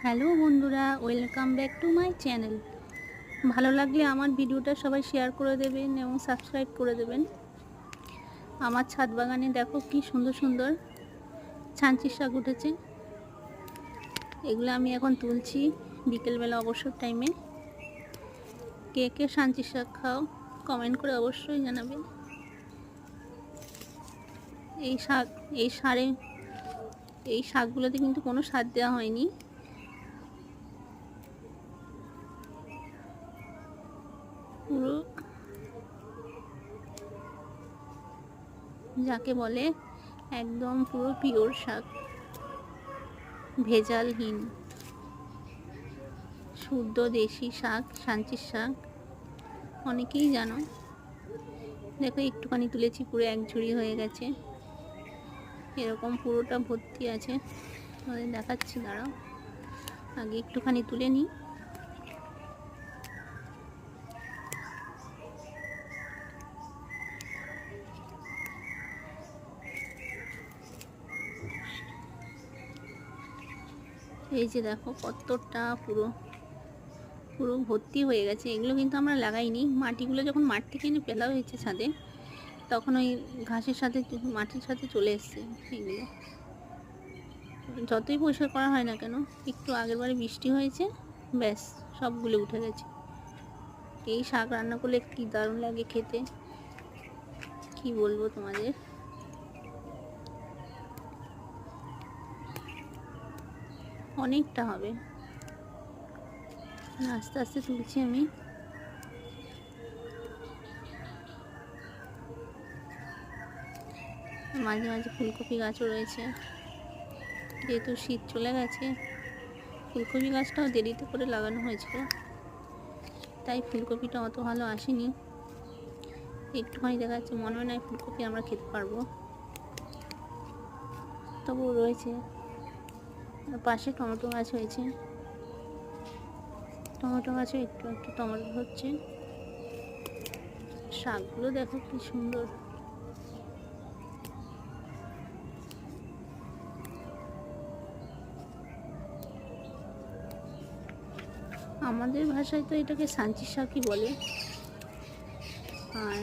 Hello বন্ধুরা, welcome back to my channel. ভালো লাগলে আমার ভিডিওটা সবাই শেয়ার করে দেবেন এবং সাবস্ক্রাইব করে দেবেন। আমার ছাদ বাগানে দেখো কি সুন্দর সুন্দর ছাঞ্চির শাক উঠেছে। এগুলো আমি এখন তুলছি বিকেলবেলা অবসর টাইমে। কে কে ছাঞ্চির শাক খাও কমেন্ট করে অবশ্যই জানাবে। এই শাক এই শাকগুলোতে কিন্তু কোনো সার দেওয়া হয়নি। পুরো যাকে বলে একদম পুরো পিওর শাক, ভেজালহীন শুদ্ধ দেশি শাক, ছাঞ্চির শাক। অনেকেই জানো। দেখো একটুখানি তুলেছি, পুরো এক ঝুড়ি হয়ে গেছে। এরকম পুরোটা ভর্তি আছে, তোমাদের দেখাচ্ছি, দাঁড়াও আগে একটুখানি তুলে নিই। এই যে দেখো কতটা পুরো পুরো ভর্তি হয়ে গেছে। এগুলো কিন্তু আমরা লাগাইনি, মাটিগুলো যখন মাঠ থেকে এনে ফেলা হয়েছে ছাদে, তখন ওই ঘাসের সাথে মাটির সাথে চলে এসছে। এগুলো যতই পরিষ্কার করা হয় না কেন, একটু আগের বারে বৃষ্টি হয়েছে, ব্যাস সবগুলো উঠে গেছে। এই শাক রান্না করলে কি দারুণ লাগে খেতে, কি বলবো তোমাদের। অনেকটা হবে, আস্তে আস্তে তুলছি আমি। মাঝে মাঝে ফুলকপি গাছও রয়েছে, যেহেতু শীত চলে গেছে। ফুলকপি গাছটাও দেরিতে করে লাগানো হয়েছিল, তাই ফুলকপিটা অত ভালো আসেনি। একটুখানি দেখা যাচ্ছে, মনে হয় না ফুলকপি আমরা খেতে পারবো, তবুও রয়েছে। পাশে টমেটো গাছ হয়েছে, টমেটো গাছে একটু একটু টমেটো হচ্ছে। শাকগুলো দেখো কি সুন্দর। আমাদের ভাষায় তো এটাকে ছাঞ্চির শাকই বলে। আর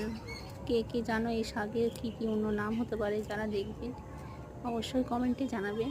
কে কে জানো এই শাকের কী কী অন্য নাম হতে পারে, যারা দেখবে অবশ্যই কমেন্টে জানাবে।